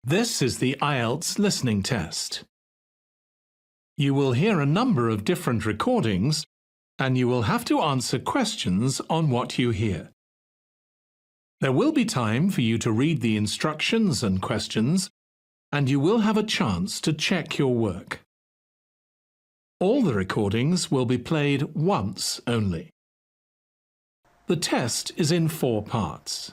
This is the IELTS listening test. You will hear a number of different recordings, and you will have to answer questions on what you hear. There will be time for you to read the instructions and questions, and you will have a chance to check your work. All the recordings will be played once only. The test is in 4 parts.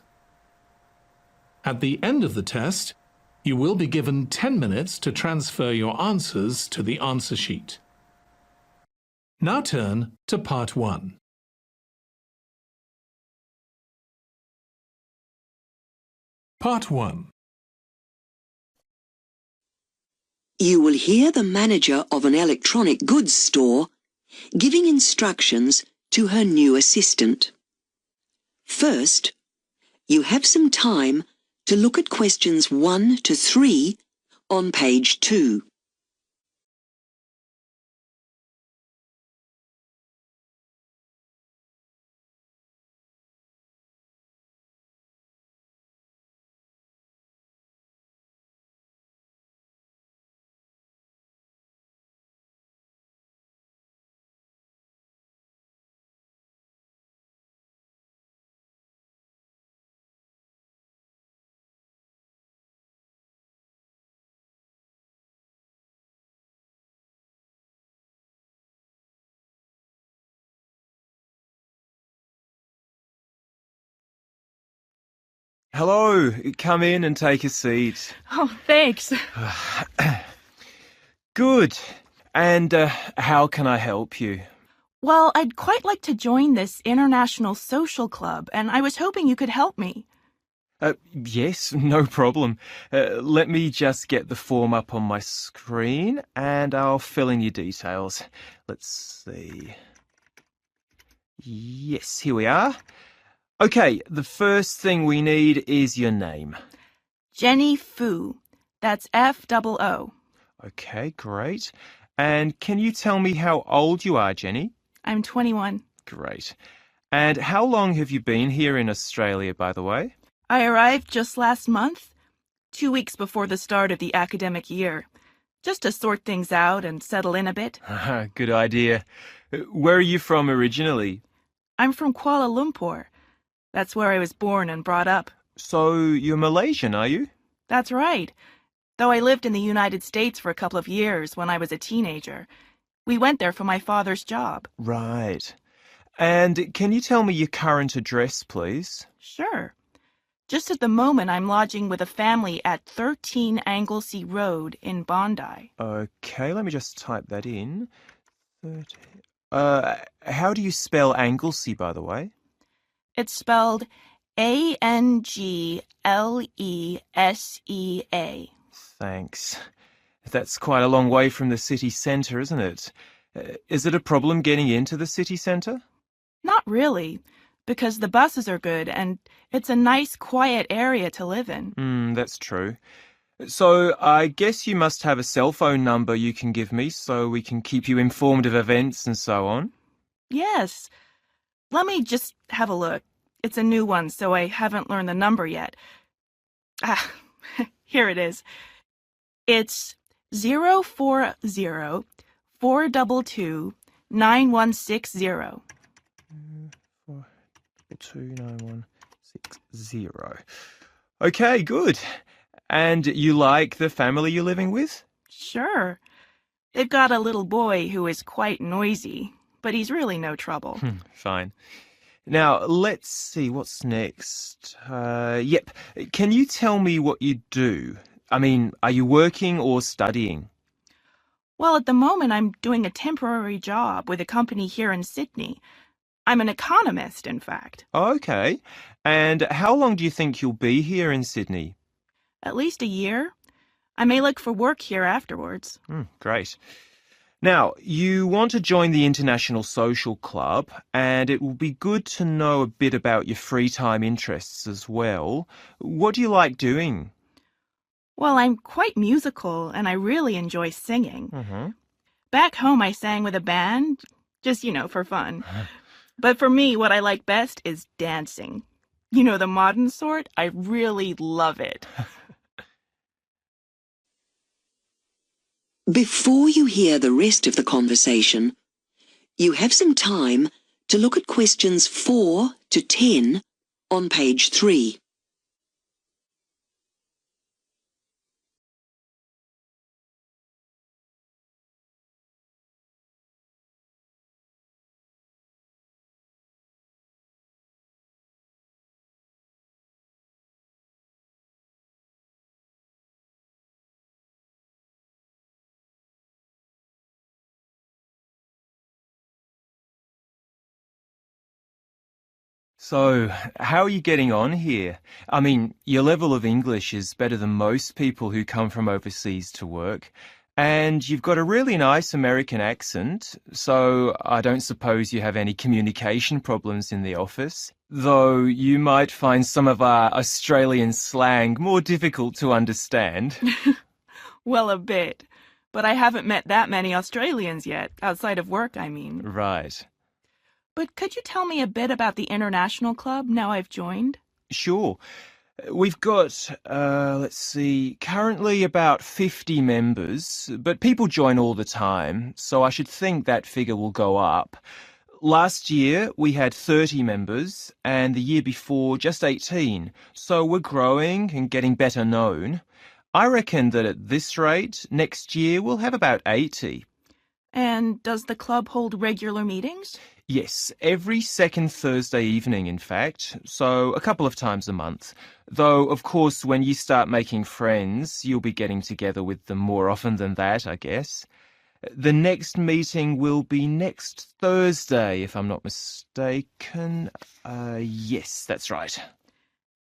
At the end of the test, you will be given 10 minutes to transfer your answers to the answer sheet. Now turn to Part 1. Part 1. You will hear the manager of an electronic goods store giving instructions to her new assistant. First, you have some time to look at questions 1 to 3 on page 2. Hello, come in and take a seat. Oh, thanks. Good. And how can I help you? Well, I'd quite like to join this international social club, and I was hoping you could help me. Yes, no problem. Let me just get the form up on my screen and I'll fill in your details. Let's see. Yes, here we are. Okay, the first thing we need is your name. Jenny Fu. That's F-O-O. Okay, great. And can you tell me how old you are, Jenny? I'm 21. Great. And how long have you been here in Australia, by the way? I arrived just last month, 2 weeks before the start of the academic year, just to sort things out and settle in a bit. Good idea. Where are you from originally? I'm from Kuala Lumpur. That's where I was born and brought up. So you're Malaysian, are you? That's right. Though I lived in the United States for a couple of years when I was a teenager. We went there for my father's job. Right. And can you tell me your current address, please? Sure. Just at the moment, I'm lodging with a family at 13 Anglesey Road in Bondi. Okay, let me just type that in. How do you spell Anglesey, by the way? It's spelled Anglesea. Thanks. That's quite a long way from the city centre, isn't it? Is it a problem getting into the city centre? Not really, because the buses are good and it's a nice, quiet area to live in. That's true. So I guess you must have a cell phone number you can give me so we can keep you informed of events and so on. Yes. Let me just have a look. It's a new one, so I haven't learned the number yet. Here it is. It's 040-422-9160. 4229160. Okay, good. And you like the family you're living with? Sure. They've got a little boy who is quite noisy, but he's really no trouble. Fine. Now, let's see, what's next? Yep. Can you tell me what you do? I mean, are you working or studying? Well, at the moment, I'm doing a temporary job with a company here in Sydney. I'm an economist, in fact. Okay. And how long do you think you'll be here in Sydney? At least a year. I may look for work here afterwards. Great. Now, you want to join the International Social Club, and it will be good to know a bit about your free time interests as well. What do you like doing? Well, I'm quite musical, and I really enjoy singing. Back home, I sang with a band, just, for fun. But for me, what I like best is dancing. The modern sort, I really love it. Before you hear the rest of the conversation, you have some time to look at questions 4 to 10 on page 3. So, how are you getting on here? I mean, your level of English is better than most people who come from overseas to work. And you've got a really nice American accent, so I don't suppose you have any communication problems in the office. Though you might find some of our Australian slang more difficult to understand. Well, a bit. But I haven't met that many Australians yet, outside of work, I mean. Right. But could you tell me a bit about the international club now I've joined? Sure. We've got, let's see, currently about 50 members, but people join all the time, so I should think that figure will go up. Last year, we had 30 members, and the year before, just 18, so we're growing and getting better known. I reckon that at this rate, next year we'll have about 80. And does the club hold regular meetings? Yes, every second Thursday evening, in fact, so a couple of times a month. Though, of course, when you start making friends, you'll be getting together with them more often than that, I guess. The next meeting will be next Thursday, if I'm not mistaken. Yes, that's right.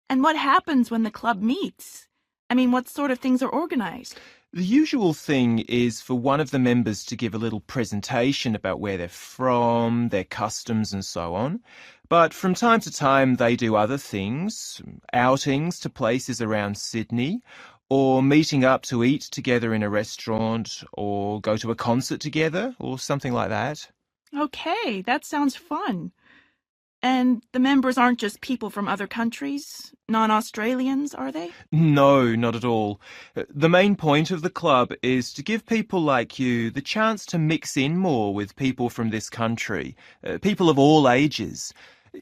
And what happens when the club meets? I mean, what sort of things are organized? The usual thing is for one of the members to give a little presentation about where they're from, their customs and so on. But from time to time they do other things, outings to places around Sydney, or meeting up to eat together in a restaurant, or go to a concert together, or something like that. Okay, that sounds fun. And the members aren't just people from other countries? Non-Australians, are they? No, not at all. The main point of the club is to give people like you the chance to mix in more with people from this country, people of all ages.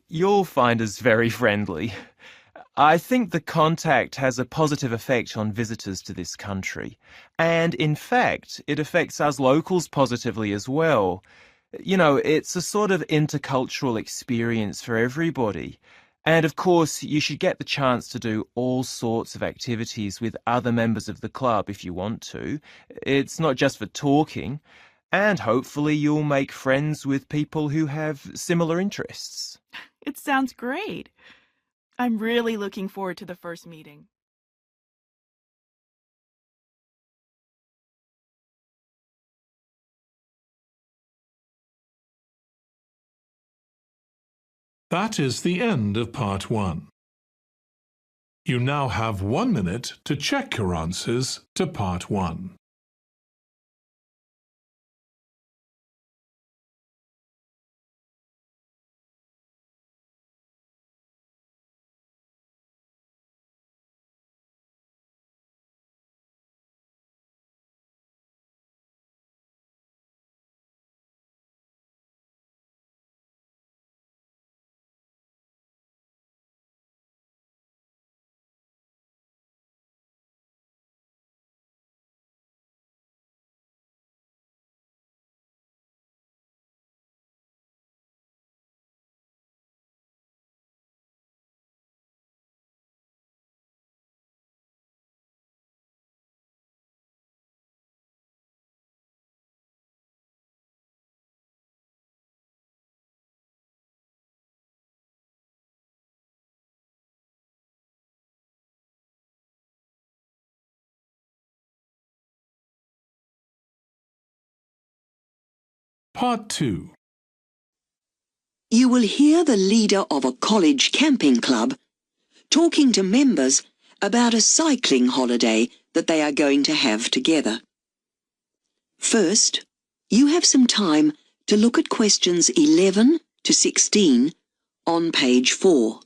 You'll find us very friendly. I think the contact has a positive effect on visitors to this country. And in fact, it affects us locals positively as well. You know, it's a sort of intercultural experience for everybody. And of course, you should get the chance to do all sorts of activities with other members of the club if you want to. It's not just for talking. And hopefully you'll make friends with people who have similar interests. It sounds great. I'm really looking forward to the first meeting. That is the end of part 1. You now have 1 minute to check your answers to part 1. Part 2. You will hear the leader of a college camping club talking to members about a cycling holiday that they are going to have together. First, you have some time to look at questions 11 to 16 on page 4.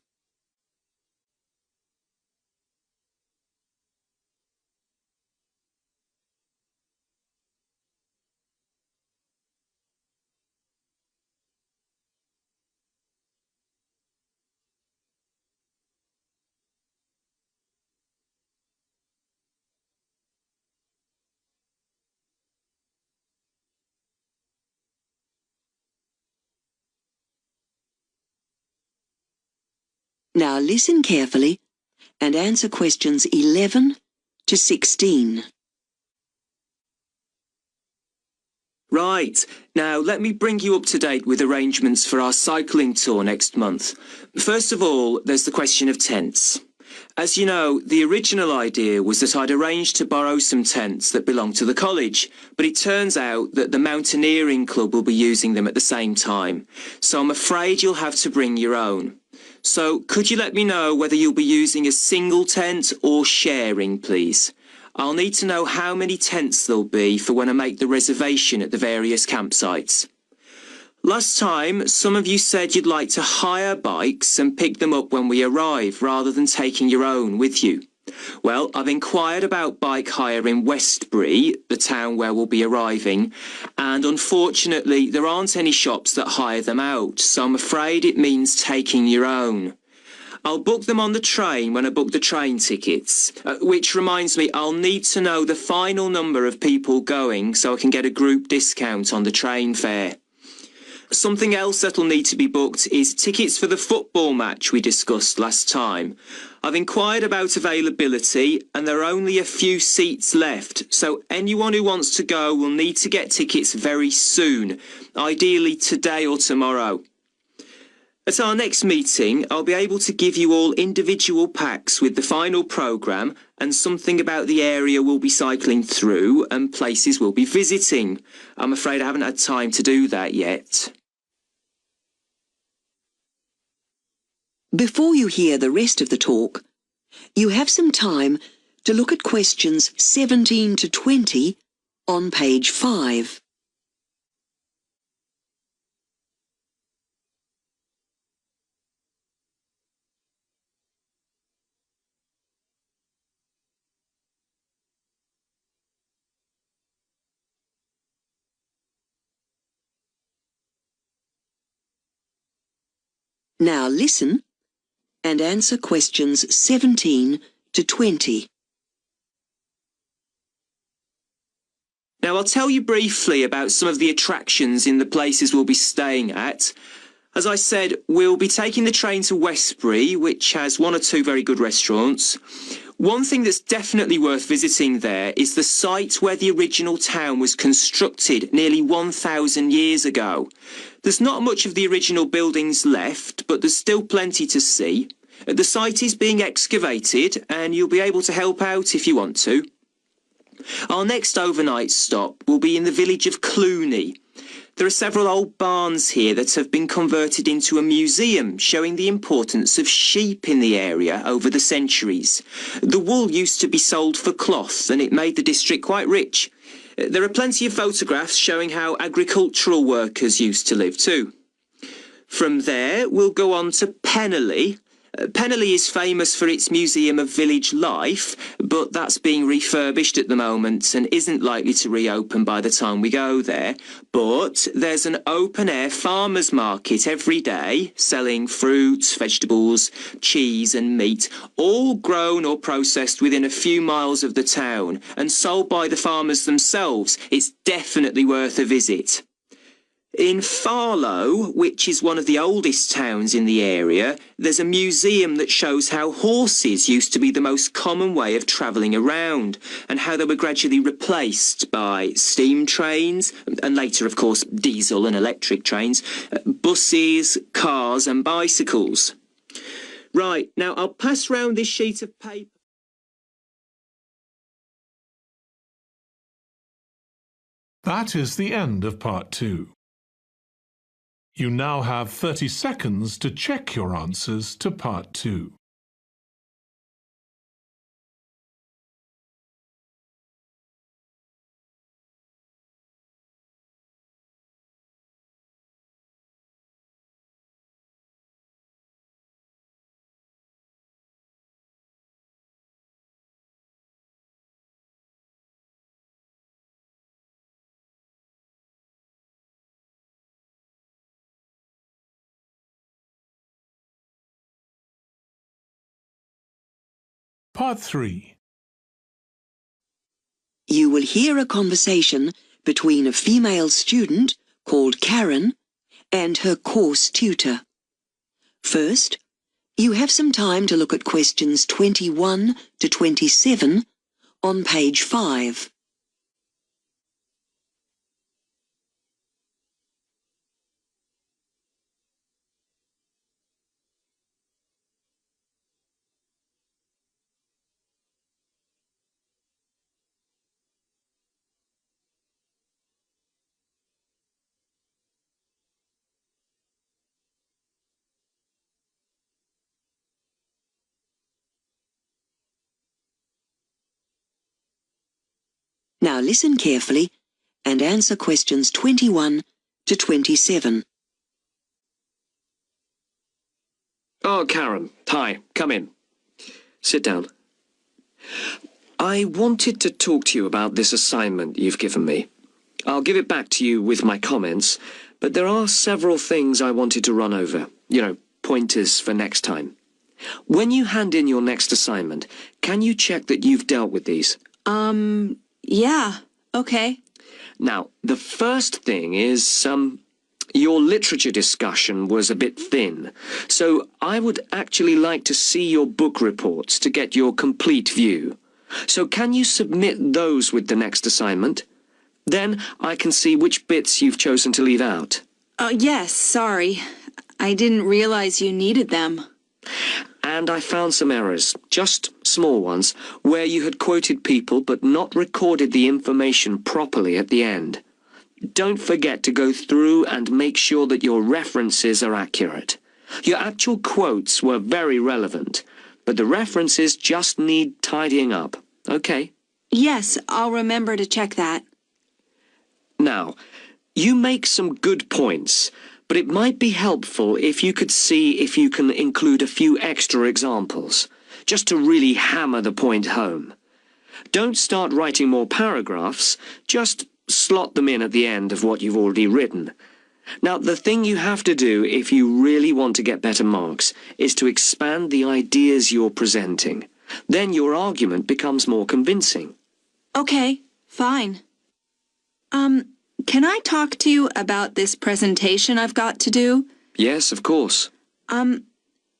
Now listen carefully and answer questions 11 to 16. Right, now let me bring you up to date with arrangements for our cycling tour next month. First of all, there's the question of tents. As you know, the original idea was that I'd arranged to borrow some tents that belong to the college, but it turns out that the mountaineering club will be using them at the same time, so I'm afraid you'll have to bring your own. So could you let me know whether you'll be using a single tent or sharing, please? I'll need to know how many tents there'll be for when I make the reservation at the various campsites. Last time, some of you said you'd like to hire bikes and pick them up when we arrive, rather than taking your own with you. Well, I've inquired about bike hire in Westbury, the town where we'll be arriving, and unfortunately there aren't any shops that hire them out, so I'm afraid it means taking your own. I'll book them on the train when I book the train tickets, which reminds me I'll need to know the final number of people going so I can get a group discount on the train fare. Something else that'll need to be booked is tickets for the football match we discussed last time. I've inquired about availability and there are only a few seats left, so anyone who wants to go will need to get tickets very soon, ideally today or tomorrow. At our next meeting, I'll be able to give you all individual packs with the final programme and something about the area we'll be cycling through and places we'll be visiting. I'm afraid I haven't had time to do that yet. Before you hear the rest of the talk, you have some time to look at questions 17 to 20 on page 5. Now listen and answer questions 17 to 20. Now I'll tell you briefly about some of the attractions in the places we'll be staying at. As I said, we'll be taking the train to Westbury, which has one or two very good restaurants. One thing that's definitely worth visiting there is the site where the original town was constructed nearly 1,000 years ago. There's not much of the original buildings left, but there's still plenty to see. The site is being excavated and you'll be able to help out if you want to. Our next overnight stop will be in the village of Cluny. There are several old barns here that have been converted into a museum showing the importance of sheep in the area over the centuries. The wool used to be sold for cloth and it made the district quite rich. There are plenty of photographs showing how agricultural workers used to live too. From there, we'll go on to Penally. Penally is famous for its Museum of Village Life, but that's being refurbished at the moment and isn't likely to reopen by the time we go there. But there's an open-air farmers market every day, selling fruits, vegetables, cheese and meat, all grown or processed within a few miles of the town and sold by the farmers themselves. It's definitely worth a visit. In Farlow, which is one of the oldest towns in the area, there's a museum that shows how horses used to be the most common way of travelling around and how they were gradually replaced by steam trains and later, of course, diesel and electric trains, buses, cars and bicycles. Right, now I'll pass round this sheet of paper. That is the end of part 2. You now have 30 seconds to check your answers to part 2. Part 3. You will hear a conversation between a female student called Karen and her course tutor. First, You have some time to look at questions 21 to 27 on page 5. Now listen carefully and answer questions 21 to 27. Oh, Karen. Hi. Come in. Sit down. I wanted to talk to you about this assignment you've given me. I'll give it back to you with my comments, but there are several things I wanted to run over. Pointers for next time. When you hand in your next assignment, can you check that you've dealt with these? Yeah, okay. Now, the first thing is, your literature discussion was a bit thin, so I would actually like to see your book reports to get your complete view. So can you submit those with the next assignment? Then I can see which bits you've chosen to leave out. Yes, sorry. I didn't realize you needed them. And I found some errors, just small ones, where you had quoted people but not recorded the information properly at the end. Don't forget to go through and make sure that your references are accurate. Your actual quotes were very relevant, but the references just need tidying up, okay? Yes, I'll remember to check that. Now, you make some good points, but it might be helpful if you could see if you can include a few extra examples, just to really hammer the point home. Don't start writing more paragraphs, just slot them in at the end of what you've already written. Now, the thing you have to do if you really want to get better marks is to expand the ideas you're presenting. Then your argument becomes more convincing. Okay, fine. Can I talk to you about this presentation I've got to do? Yes, of course. Am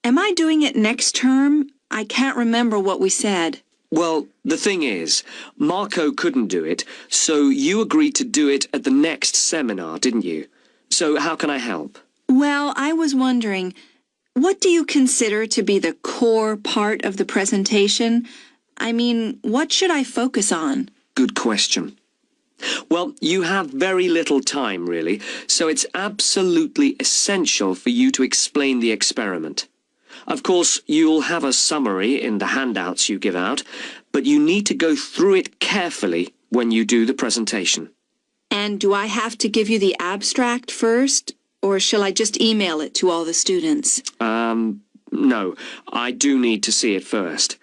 I doing it next term? I can't remember what we said. Well, the thing is, Marco couldn't do it, so you agreed to do it at the next seminar, didn't you? So how can I help? Well, I was wondering, what do you consider to be the core part of the presentation? I mean, what should I focus on? Good question. Well, you have very little time, really, so it's absolutely essential for you to explain the experiment. Of course, you'll have a summary in the handouts you give out, but you need to go through it carefully when you do the presentation. And do I have to give you the abstract first, or shall I just email it to all the students? No, I do need to see it first.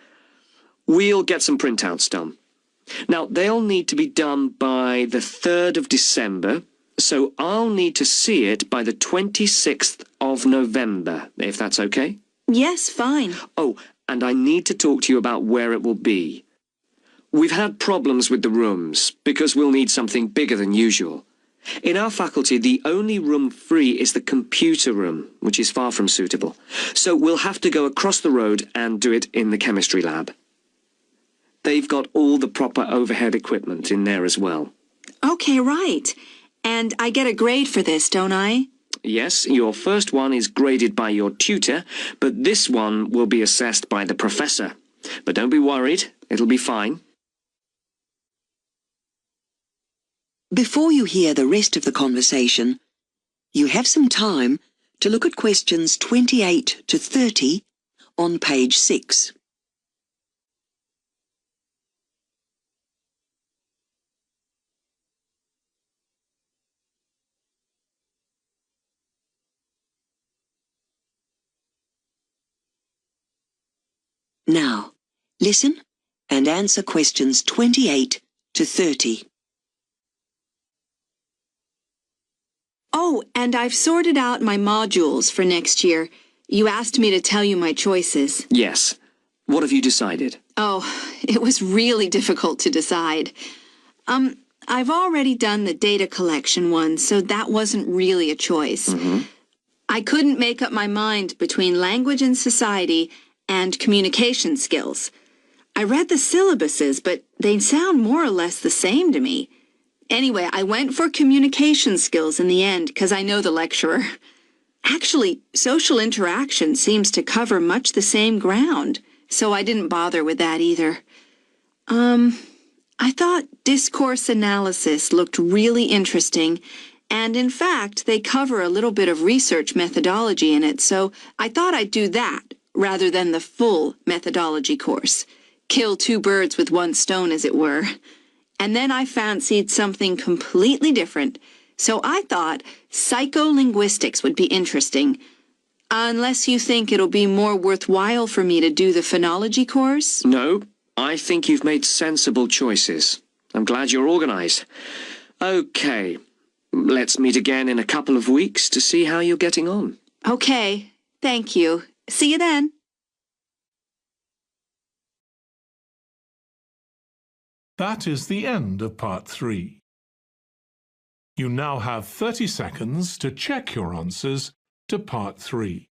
We'll get some printouts done. Now, they'll need to be done by the 3rd of December, so I'll need to see it by the 26th of November, if that's okay? Yes, fine. Oh, and I need to talk to you about where it will be. We've had problems with the rooms, because we'll need something bigger than usual. In our faculty, the only room free is the computer room, which is far from suitable. So we'll have to go across the road and do it in the chemistry lab. They've got all the proper overhead equipment in there as well. Okay, right. And I get a grade for this, don't I? Yes, your first one is graded by your tutor, but this one will be assessed by the professor. But don't be worried, it'll be fine. Before you hear the rest of the conversation, you have some time to look at questions 28 to 30 on page 6. Now, listen and answer questions 28 to 30. Oh, and I've sorted out my modules for next year. You asked me to tell you my choices. Yes. What have you decided? Oh, it was really difficult to decide. I've already done the data collection one, so that wasn't really a choice. I couldn't make up my mind between language and society and communication skills. I read the syllabuses, but they sound more or less the same to me. Anyway, I went for communication skills in the end because I know the lecturer. Actually, social interaction seems to cover much the same ground, so I didn't bother with that either. I thought discourse analysis looked really interesting, and in fact, they cover a little bit of research methodology in it, so I thought I'd do that rather than the full methodology course. Kill two birds with one stone, as it were. And then I fancied something completely different, so I thought psycholinguistics would be interesting. Unless you think it'll be more worthwhile for me to do the phonology course? No, I think you've made sensible choices. I'm glad you're organised. Okay, let's meet again in a couple of weeks to see how you're getting on. Okay, thank you. See you then. That is the end of Part 3. You now have 30 seconds to check your answers to Part 3.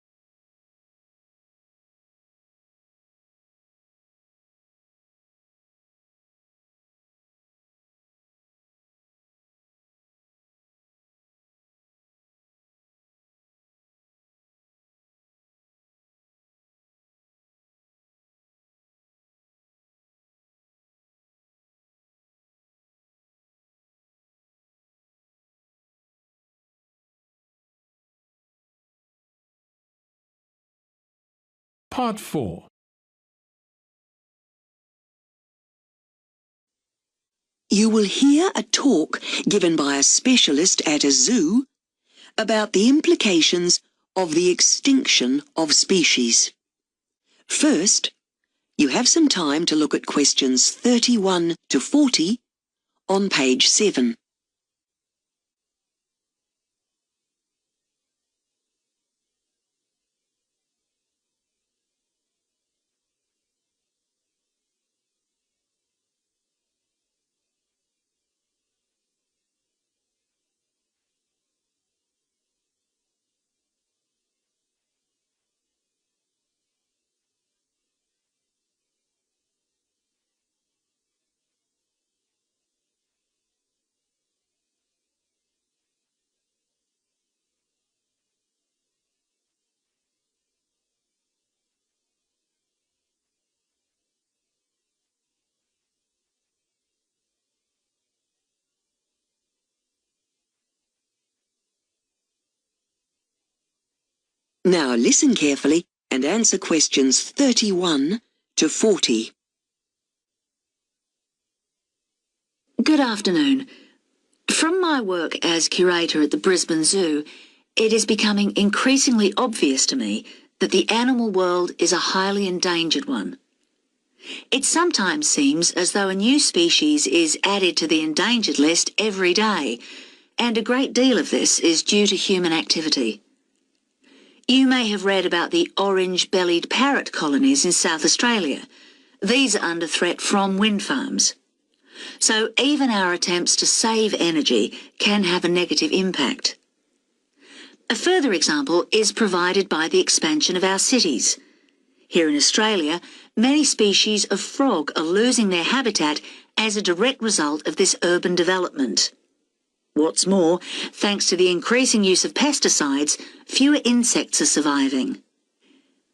Part 4. You will hear a talk given by a specialist at a zoo about the implications of the extinction of species. First, you have some time to look at questions 31 to 40 on page 7. Now listen carefully and answer questions 31 to 40. Good afternoon. From my work as curator at the Brisbane Zoo, it is becoming increasingly obvious to me that the animal world is a highly endangered one. It sometimes seems as though a new species is added to the endangered list every day, and a great deal of this is due to human activity. You may have read about the orange-bellied parrot colonies in South Australia. These are under threat from wind farms. So even our attempts to save energy can have a negative impact. A further example is provided by the expansion of our cities. Here in Australia, many species of frog are losing their habitat as a direct result of this urban development. What's more, thanks to the increasing use of pesticides, fewer insects are surviving.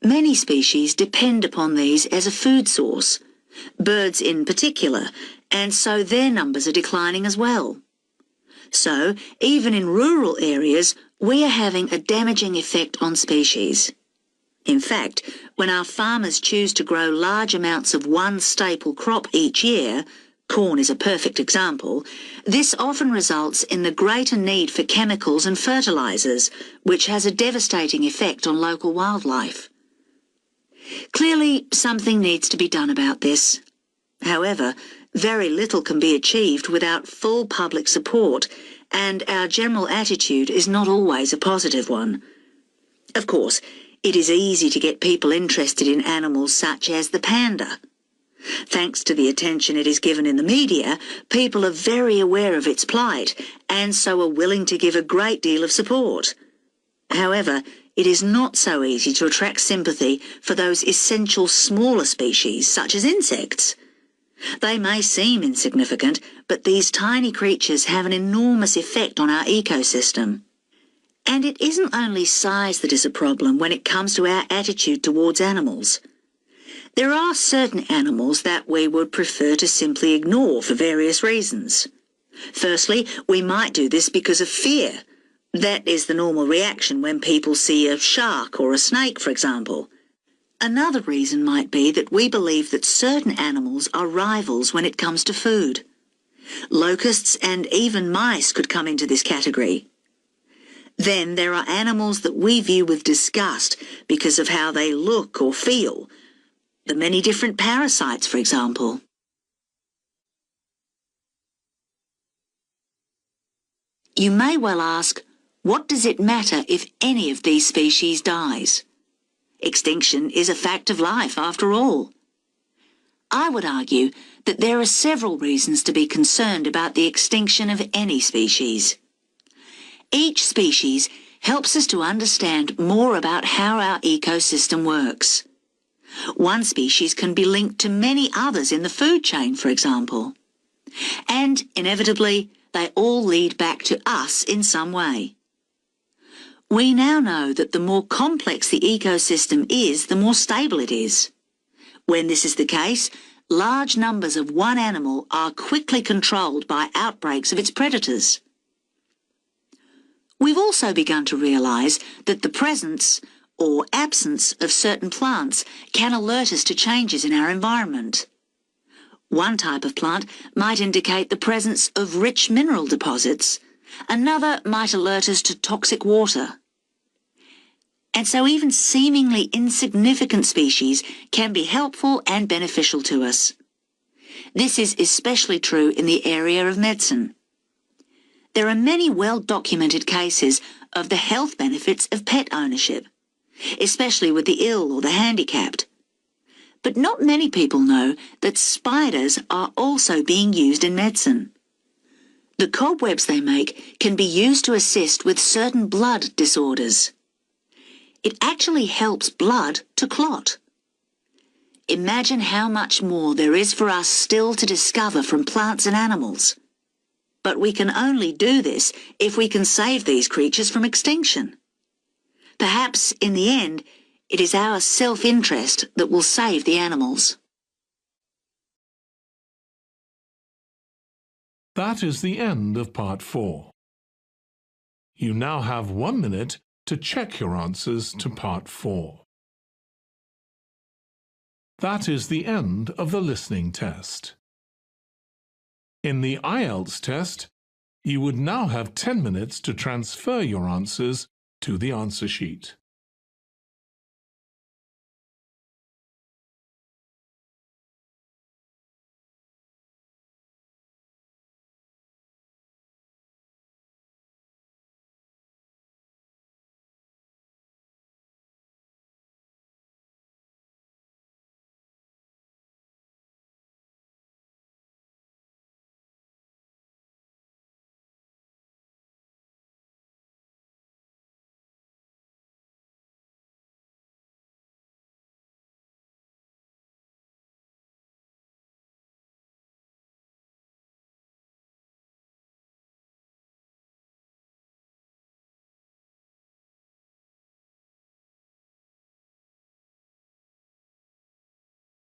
Many species depend upon these as a food source, birds in particular, and so their numbers are declining as well. So, even in rural areas, we are having a damaging effect on species. In fact, when our farmers choose to grow large amounts of one staple crop each year, corn is a perfect example, this often results in the greater need for chemicals and fertilisers, which has a devastating effect on local wildlife. Clearly, something needs to be done about this. However, very little can be achieved without full public support, and our general attitude is not always a positive one. Of course, it is easy to get people interested in animals such as the panda. Thanks to the attention it is given in the media, people are very aware of its plight and so are willing to give a great deal of support. However, it is not so easy to attract sympathy for those essential smaller species, such as insects. They may seem insignificant, but these tiny creatures have an enormous effect on our ecosystem. And it isn't only size that is a problem when it comes to our attitude towards animals. There are certain animals that we would prefer to simply ignore for various reasons. Firstly, we might do this because of fear. That is the normal reaction when people see a shark or a snake, for example. Another reason might be that we believe that certain animals are rivals when it comes to food. Locusts and even mice could come into this category. Then there are animals that we view with disgust because of how they look or feel. The many different parasites, for example. You may well ask, what does it matter if any of these species dies? Extinction is a fact of life, after all. I would argue that there are several reasons to be concerned about the extinction of any species. Each species helps us to understand more about how our ecosystem works. One species can be linked to many others in the food chain, for example. And, inevitably, they all lead back to us in some way. We now know that the more complex the ecosystem is, the more stable it is. When this is the case, large numbers of one animal are quickly controlled by outbreaks of its predators. We've also begun to realise that the presence or absence of certain plants can alert us to changes in our environment. One type of plant might indicate the presence of rich mineral deposits. Another might alert us to toxic water. And so even seemingly insignificant species can be helpful and beneficial to us. This is especially true in the area of medicine. There are many well-documented cases of the health benefits of pet ownership, especially with the ill or the handicapped. But not many people know that spiders are also being used in medicine. The cobwebs they make can be used to assist with certain blood disorders. It actually helps blood to clot. Imagine how much more there is for us still to discover from plants and animals. But we can only do this if we can save these creatures from extinction. Perhaps, in the end, it is our self-interest that will save the animals. That is the end of Part 4. You now have 1 minute to check your answers to Part 4. That is the end of the listening test. In the IELTS test, you would now have 10 minutes to transfer your answers to the answer sheet.